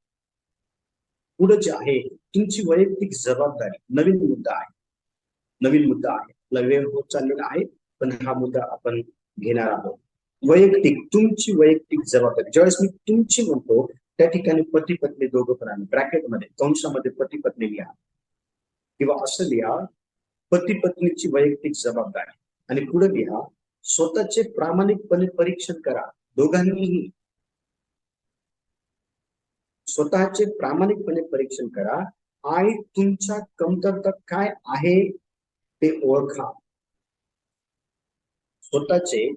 पुढे जे आहे तुमची वैयक्तिक जबाबदारी, नवीन मुद्दा आहे, नवीन मुद्दा आहे. आपला वेळ होत चाललेला आहे, पण हा मुद्दा आपण घेणार आहोत. वैयक्तिक, तुमची वैयक्तिक जबाबदारी. ज्यावेळेस मी तुमची म्हणतो त्या ठिकाणी पती पत्नी दोघं पण आहे. ब्रॅकेटमध्ये कंसामध्ये पती पत्नी लिहा किंवा असं लिहा, पती पत्नीची वैयक्तिक जबाबदारी. आणि पुढे लिहा, स्वतःचे प्रामाणिकपणे परीक्षण करा. दोघांनीही स्वतःचे प्रामाणिकपणे परीक्षण करा आणि तुमच्या कमतरता काय आहे ते ओळखा. स्वतःचे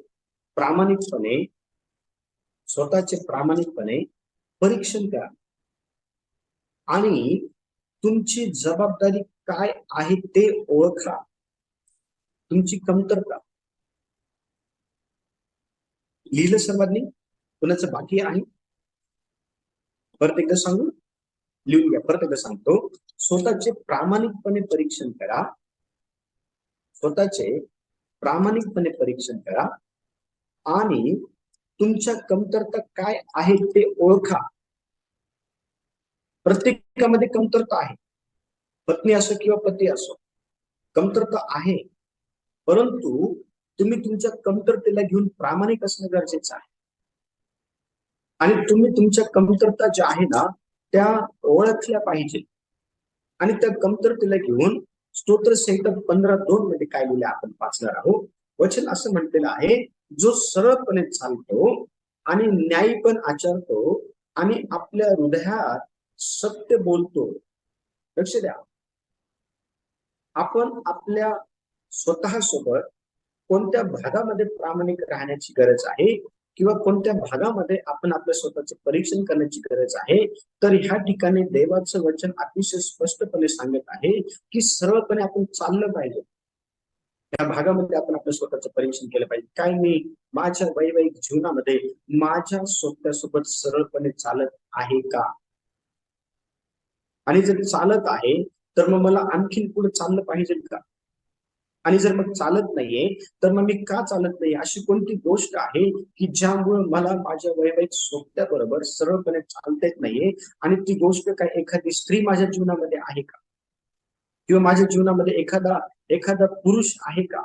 प्रामाणिकपणे परीक्षण करा आणि तुमची जबाबदारी काय आहे ते ओळखा. तुमची कमतरता लिहिलं सर्वांनी? कुणाचं बाकी आहे? परत एकदा सांगू, लिहून घ्या. परत एकदा सांगतो, स्वतःचे प्रामाणिकपणे परीक्षण करा. स्वतःचे प्रामाणिकपणे परीक्षण करा आणि तुमच्या कमतरता काय आहे ते ओळखा. प्रत्येकामध्ये कमतरता आहे, पत्नी असो किंवा पती असो, कमतरता आहे. परंतु तुम्ही तुमच्या कमतरतेला घेऊन प्रामाणिक असणं गरजेचं आहे. आणि तुम्ही तुमच्या कमतरता ज्या आहे ना त्या ओळखल्या पाहिजे. आणि त्या कमतरतेला घेऊन स्तोत्रसंहिता 15:2 मध्ये काय लिहिलं आपण वाचणार आहोत. वचन असं म्हटलेलं आहे, जो सरळपणे चालतो आणि न्याय पण आचरतो आणि आपल्या हृदयात सत्य बोलतो. लक्ष द्या, आपण आपल्या स्वतःसोबत कोणत्या भागामध्ये प्रामाणिक राहण्याची गरज आहे किंवा कोणत्या भागामध्ये आपण आपल्या स्वतःचे परीक्षण करण्याची गरज आहे. तर ह्या ठिकाणी देवाचं वचन अतिशय स्पष्टपणे सांगत आहे की सरळपणे आपण चाललं पाहिजे. त्या भागामध्ये आपण आपल्या स्वतःचं परीक्षण केलं पाहिजे. काय मी माझ्या वैवाहिक जीवनामध्ये माझ्या स्वतःसोबत सरळपणे चालत आहे का? आणि जर चालत आहे तर मग मला आणखीन पुढे चाललं पाहिजे का? आणि जर मग चालत नाहीये तर मग मी का चालत नाही? अशी कोणती गोष्ट आहे की ज्यामुळे मला माझ्या वैवाहिक सोबत्याबरोबर सरळपणे चालता येत नाहीये? आणि ती गोष्ट काय एखादी स्त्री माझ्या जीवनामध्ये आहे का? किंवा माझ्या जीवनामध्ये एखादा पुरुष आहे का?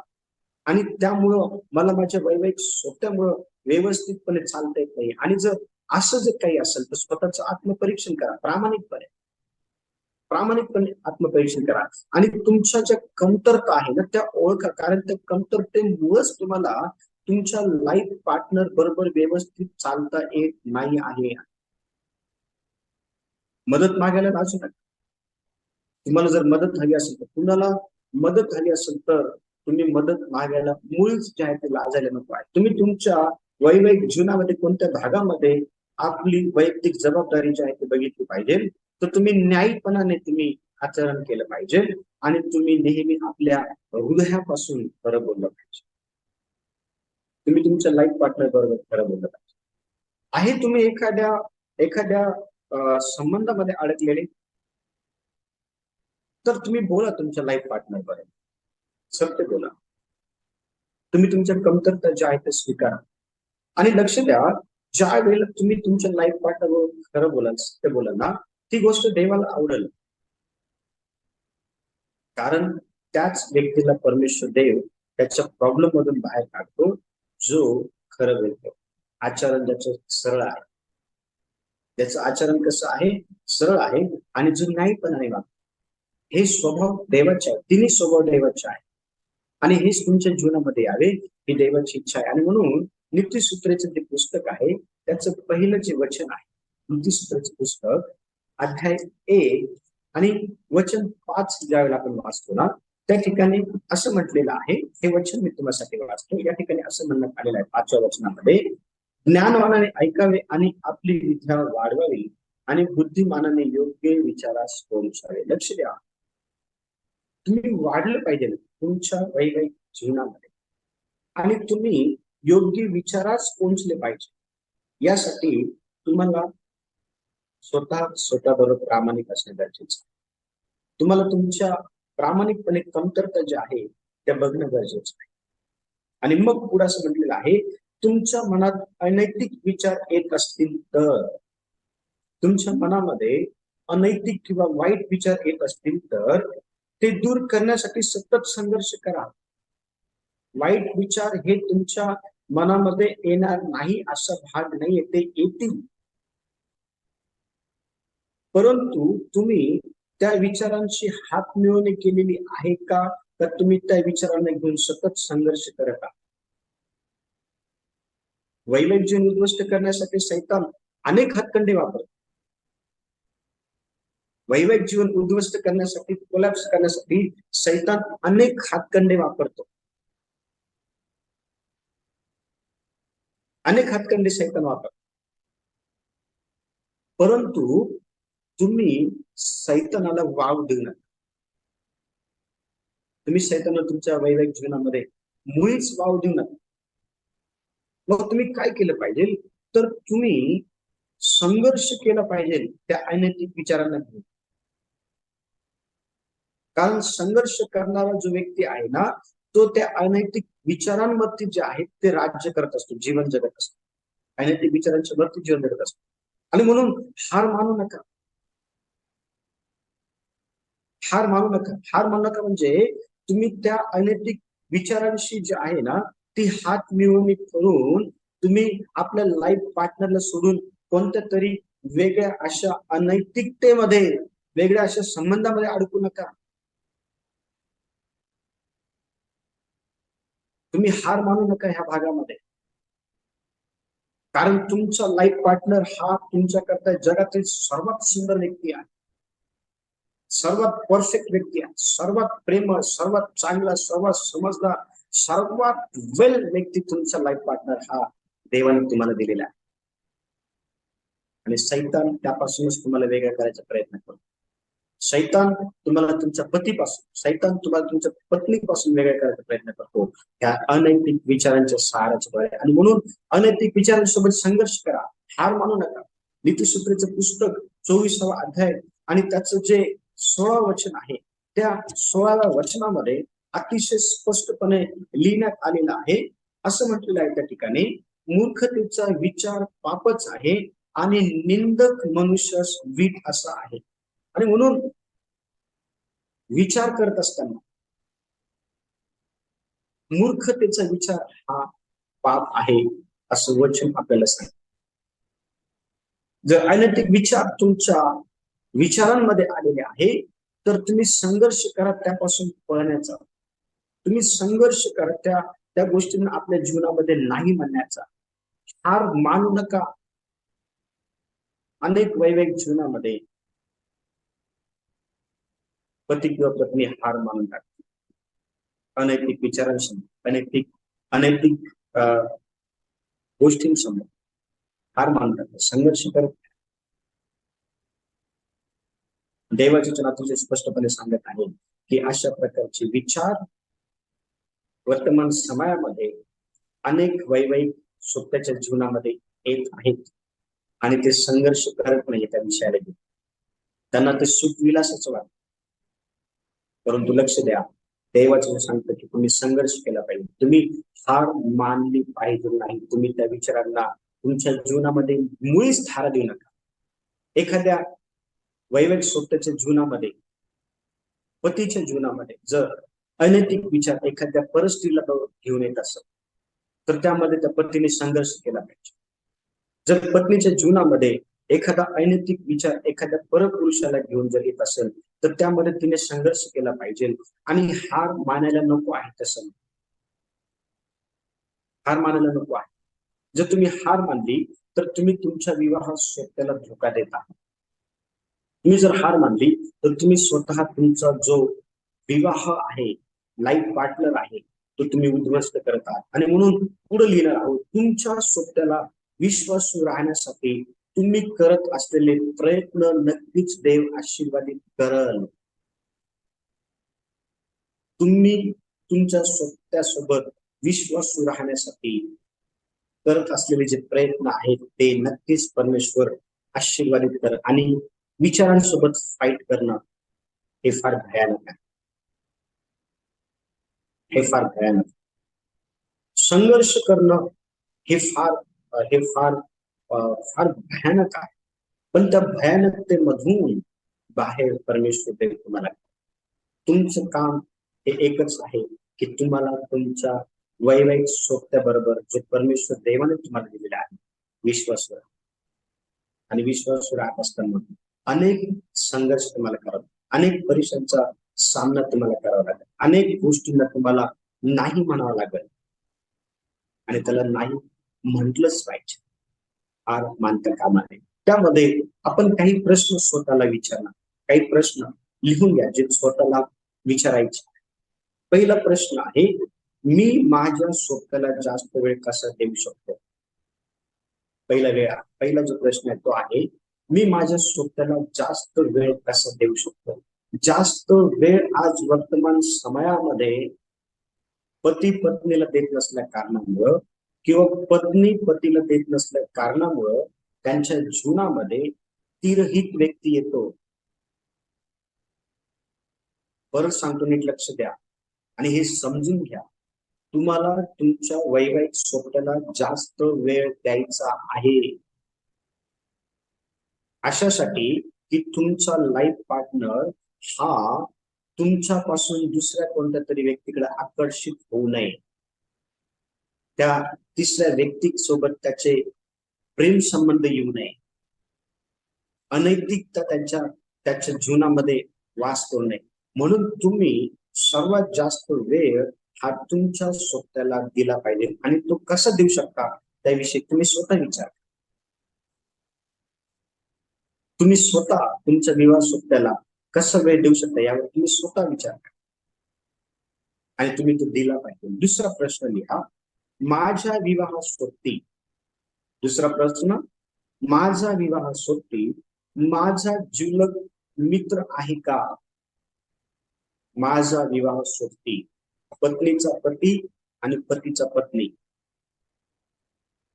आणि त्यामुळं मला माझ्या वैवाहिक सोबत्यामुळं व्यवस्थितपणे चालता येत नाही. आणि जर असं जर काही असेल तर स्वतःचं आत्मपरीक्षण करा. प्रामाणिकपणे आत्मपरीक्षण करा आणि तुमच्या ज्या कमतरता आहे ना त्या ओळखा. कारण त्या कमतरतेमुळेच तुम्हाला तुमच्या लाईफ पार्टनर बरोबर व्यवस्थित चालता येत नाही आहे. मदत मागायला लाजू नका. तुम्हाला जर मदत हवी असेल तर, कुणाला मदत हवी असेल तर तुम्ही मदत मागायला मुळीच जे आहे ते लाजायला नको आहे. तुम्ही तुमच्या वैवाहिक जीवनामध्ये कोणत्या भागामध्ये आपली वैयक्तिक जबाबदारी जी आहे ती बघितली पाहिजे. तर तुम्ही न्यायीपणाने तुम्ही आचरण केलं पाहिजे आणि तुम्ही नेहमी आपल्या हृदयापासून खरं बोललं पाहिजे. तुम्ही तुमच्या लाईफ पार्टनर बरोबर खरं बोललं पाहिजे. आहे तुम्ही एखाद्या संबंधामध्ये अडकलेले, तर तुम्ही बोला तुमच्या लाईफ पार्टनर बरोबर, सत्य बोला. तुम्ही तुमच्या कमतरता ज्या आहेत ते स्वीकारा. आणि लक्ष द्या, ज्या वेळेला तुम्ही तुमच्या लाईफ पार्टनर बरोबर खरं बोलाल, सत्य बोलाल ना, ती गोष्ट देवाला आवडेल. कारण त्याच व्यक्तीला परमेश्वर देव त्याच्या प्रॉब्लेम मधून बाहेर काढतो जो खरं बोलतो. आचरण ज्याचं सरळ आहे, त्याचं आचरण कसं आहे? सरळ आहे. आणि जो न्यायीपणाने वागतो, हे स्वभाव देवाचे आहे. तिन्ही स्वभाव देवाचे आहे आणि हेच तुमच्या जीवनामध्ये यावे ही देवाची इच्छा आहे. आणि म्हणून नीतिसूत्राचं जे पुस्तक आहे त्याचं पहिलं जे वचन आहे, नीतिसूत्राचं पुस्तक अध्याय 1 आणि वचन 5 ज्यावेळेला आपण वाचतो ना त्या ठिकाणी असं म्हटलेलं आहे. हे वचन मी तुम्हासाठी वाचतो. या ठिकाणी असं म्हणण्यात आलेलं आहे 5व्या वचनामध्ये, ज्ञानवानाने ऐकावे आणि आपली विद्या वाढवावी आणि बुद्धिमानाने योग्य विचारास पोहोचावे. लक्ष द्या, तुम्ही वाढलं पाहिजे तुमच्या वैवाहिक जीवनामध्ये आणि तुम्ही योग्य विचारास पोहोचले पाहिजे. यासाठी तुम्हाला स्वतःबरोबर प्रामाणिक असणे गरजेचं. तुम्हाला तुमच्या प्रामाणिकपणे कमतरता जे आहे त्या बघणं गरजेचं आहे. आणि मग पुढे असं म्हटलेलं आहे, तुमच्या मनात अनैतिक विचार येत असतील तर, तुमच्या मनामध्ये अनैतिक किंवा वाईट विचार येत असतील तर ते दूर करण्यासाठी सतत संघर्ष करा. वाईट विचार हे तुमच्या मनामध्ये येणार नाही असा भाग नाहीये, ते येतील. परंतु तुम्ही त्या विचारांची हात मिळवणी केलेली आहे का, तर तुम्ही त्या विचारांना घेऊन सतत संघर्ष करत आहात. वैवाहिक जीवन उद्ध्वस्त करण्यासाठी सैतान अनेक हातखंडे वापरतो. वैवाहिक जीवन उद्ध्वस्त करण्यासाठी, कोलॅप्स करण्यासाठी सैतान अनेक हातखंडे वापरतो. अनेक हातखंडे सैतान वापरतो. परंतु तुम्ही सैतानाला वाव देऊ नका. तुम्ही सैतानाला तुमच्या वैवाहिक जीवनामध्ये मुळीच वाव देऊ नका. मग तुम्ही काय केलं पाहिजे, तर तुम्ही संघर्ष केला पाहिजे त्या अनैतिक विचारांना घेऊन. कारण संघर्ष करणारा जो व्यक्ती आहे ना, तो त्या अनैतिक विचारांवरती जे आहेत ते राज्य करत असतो, जीवन जगत असतो. अनैतिक विचारांच्या वरती जीवन जगत असतो. आणि म्हणून हार मानू नका. हार मानू नका. हार मानू नका म्हणजे तुम्ही त्या अनैतिक विचारांशी जे आहे ना, ती हात मिळवणी करून तुम्ही आपल्या लाईफ पार्टनरला सोडून कोणत्या तरी वेगळ्या अशा अनैतिकतेमध्ये, वेगळ्या अशा संबंधामध्ये अडकू नका. तुम्ही हार मानू नका ह्या भागामध्ये. कारण तुमचा लाईफ पार्टनर हा तुमच्याकरता जगातील सर्वात सुंदर व्यक्ती आहे, सर्वात परफेक्ट व्यक्ती आहे, सर्वात प्रेमळ, सर्वात चांगला, सर्वात समजदार, सर्वात वेल व्यक्ती तुमचा लाईफ पार्टनर हा देवाने तुम्हाला दिलेला आहे. आणि सैतान त्यापासूनच तुम्हाला वेगळं करायचा प्रयत्न करतो. सैतान तुम्हाला तुमच्या पतीपासून, सैतान तुम्हाला तुमच्या पत्नीपासून वेगळं करायचा प्रयत्न करतो त्या अनैतिक विचारांच्या सहाऱ्याद्वारे. आणि म्हणून अनैतिक विचारांसोबत संघर्ष करा, हार मानू नका. नीतिसूत्रेचं पुस्तक 24वा अध्याय आणि त्याचं जे 16 वचन आहे, त्या 16व्या वचनामध्ये अतिशय स्पष्टपणे लिहिण्यात आलेलं आहे. असं म्हटलेलं आहे त्या ठिकाणी, मूर्खतेचा विचार पापच आहे आणि निंदक मनुष्यास वीट असा आहे. आणि म्हणून विचार करत असताना मूर्खतेचा विचार हा पाप आहे असं वचन आपल्याला सांगतं. जर अनैतिक विचार तुमच्या विचारांमध्ये आलेले आहे तर तुम्ही संघर्ष करा त्यापासून पळण्याचा. तुम्ही संघर्ष करा त्या गोष्टींना आपल्या जीवनामध्ये नाही म्हणण्याचा. हार मानू नका. अनेक वैवाहिक जीवनामध्ये पती किंवा पत्नी हार मानून टाकते अनैतिक विचारांसमोर, अनैतिक गोष्टींसमोर हार मानून टाकते, संघर्ष करत. देवाचे वचन अतिशय स्पष्टपणे सांगत आहे की अशा प्रकारचे विचार वर्तमान समयामध्ये अनेक वैवाहिक स्वतःच्या जीवनामध्ये येत आहेत आणि ते संघर्ष करत नाही त्या विषयाला घेऊन. त्यांना ते सुख विलासाचं वाटतं. परंतु लक्ष द्या, देवाचं सांगतं की तुम्ही संघर्ष केला पाहिजे, तुम्ही हार मानली पाहिजे नाही. तुम्ही त्या विचारांना तुमच्या जीवनामध्ये मुळीच थारा देऊ नका. एखाद्या वैवाहिक स्वतःच्या जीवनामध्ये, पतीच्या जीवनामध्ये जर अनैतिक विचार एखाद्या परस्त्रीला घेऊन येत असत तर त्यामध्ये त्या पतीने संघर्ष केला पाहिजे. जर पत्नीच्या जीवनामध्ये एखादा अनैतिक विचार एखाद्या परपुरुषाला घेऊन जर येत असेल तर त्यामध्ये तिने संघर्ष केला पाहिजे आणि हार मानायला नको आहे. तसं हार मानायला नको आहे. जर तुम्ही हार मानली तर तुम्ही तुमच्या विवाहात स्वतःला धोका देत आहात. तुम्ही जर हार मानली तर तुम्ही स्वतः तुमचा जो विवाह आहे, लाईफ पार्टनर आहे, तो तुम्ही उद्ध्वस्त करत आहात. आणि म्हणून पुढे लिहिणार आहोत, तुमच्या स्वतःला विश्वासू राहण्यासाठी तुम्ही करत असलेले प्रयत्न नक्कीच देव आशीर्वादित करल. तुम्ही तुमच्या स्वतःसोबत विश्वासू राहण्यासाठी करत असलेले जे प्रयत्न आहेत ते नक्कीच परमेश्वर आशीर्वादित करत. आणि विचारांसोबत फाईट करणं हे फार भयानक आहे. हे फार भयानक. संघर्ष करणं हे फार फार भयानक आहे. पण त्या भयानकतेमधून बाहेर परमेश्वर देव तुम्हाला. तुमचं काम हे एकच आहे की तुम्हाला तुमच्या वैवाहिक सोबत्याबरोबर जे परमेश्वर देवाने तुम्हाला दिलेले आहे विश्वास. आणि विश्वास राहत असताना अनेक संघर्ष तुम्हाला करावा, अनेक परीक्षांचा सामना तुम्हाला करावा लागेल, अनेक गोष्टींना तुम्हाला नाही म्हणावं लागेल. आणि त्याला नाही म्हटलंच पाहिजे. फार मानता कामा नये. त्यामध्ये आपण काही प्रश्न स्वतःला विचारणार, काही प्रश्न लिहून घ्या जे स्वतःला विचारायचे. पहिला प्रश्न आहे, मी माझ्या स्वतःला जास्त वेळ कसा देऊ शकतो. पहिला जो प्रश्न आहे तो आहे, मी माझ्या स्वतःला जास्त वेळ कसा देऊ शकतो. जास्त वेळ आज वर्तमान समयामध्ये पती पत्नीला देत नसल्या कारणामुळं किंवा पत्नी पतीला देत नसल्या कारणामुळं त्यांच्या जीवनामध्ये तिरहित व्यक्ती येतो. परत सांगतो, नीट लक्ष द्या आणि हे समजून घ्या. तुम्हाला तुमच्या वैवाहिक स्वतःला जास्त वेळ द्यायचा आहे अशासाठी की तुमचा लाईफ पार्टनर हा तुमच्यापासून दुसऱ्या कोणत्या तरी व्यक्तीकडे आकर्षित होऊ नये. त्या तिसऱ्या व्यक्तीसोबत त्याचे प्रेम संबंध येऊ नये, अनैतिकता त्याच्या जीवनामध्ये वास करू नये. म्हणून तुम्ही सर्वात जास्त वेळ हा तुमच्या स्वतःला दिला पाहिजे. आणि तो कसा देऊ शकता त्याविषयी तुम्ही स्वतः विचार. तुम्ही स्वतः तुमच्या विवाह स्वतःला कसा वेळ देऊ शकता यावर तुम्ही स्वतः विचार करा आणि तुम्ही तो दिला पाहिजे. दुसरा प्रश्न लिहा, माझ्या विवाहासोबती. दुसरा प्रश्न, माझा विवाहासोबती माझा जिवलग मित्र आहे का. माझा विवाहासोबती पत्नीचा पती आणि पतीचा पत्नी.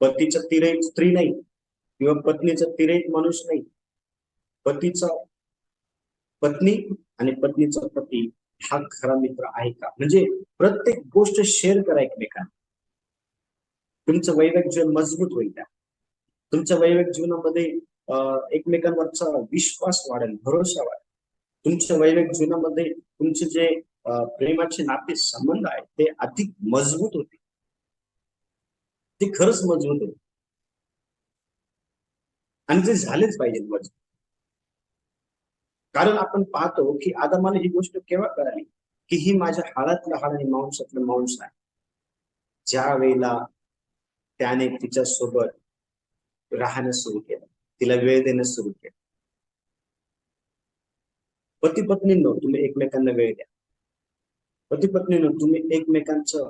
पतीचा तिरेक स्त्री नाही किंवा पत्नीचा तिरेक माणूस नाही. पतीचा पत्नी आणि पत्नीचा पती हा खरा मित्र आहे का. म्हणजे प्रत्येक गोष्ट शेअर करा एकमेकांना. तुमचं वैवाहिक जीवन मजबूत होईल. त्या तुमच्या वैवाहिक जीवनामध्ये एकमेकांवरचा विश्वास वाढेल, भरोसा वाढेल. तुमच्या वैवाहिक जीवनामध्ये तुमचे जे प्रेमाचे नाते संबंध आहेत ते अधिक मजबूत होते. ते खरंच मजबूत होते आणि ते झालेच पाहिजे मजबूत. कारण आपण पाहतो की आदमाला ही गोष्ट केव्हा कळाली की ही माझ्या हाडातला हाड आणि मांसातलं मांस आहे. ज्या वेळेला त्याने तिच्या सोबत राहणं सुरू केलं, तिला वेळ देणं सुरू केलं. पती पत्नींनो तुम्ही एकमेकांना वेळ द्या. पती पत्नींनो तुम्ही एकमेकांचं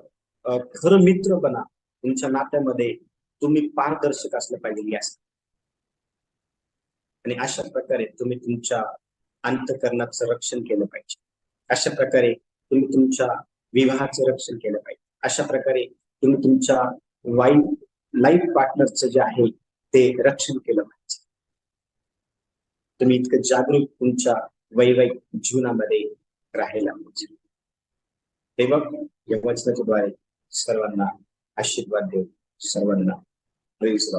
खरं मित्र बना. तुमच्या नात्यामध्ये तुम्ही पारदर्शक असलं पाहिजे यास. आणि अशा प्रकारे तुम्ही तुमच्या अंतःकरणाचं रक्षण केलं पाहिजे. अशा प्रकारे तुम्ही तुमच्या विवाहाचं रक्षण केलं पाहिजे. अशा प्रकारे तुम्ही तुमच्या लाईफ पार्टनरचं जे आहे ते रक्षण केलं पाहिजे. तुम्ही इतकं जागरूक तुमच्या वैवाहिक जीवनामध्ये राहायला पाहिजे. तेव्हा या वचनाच्या द्वारे सर्वांना आशीर्वाद देऊ. सर्वांना प्रेस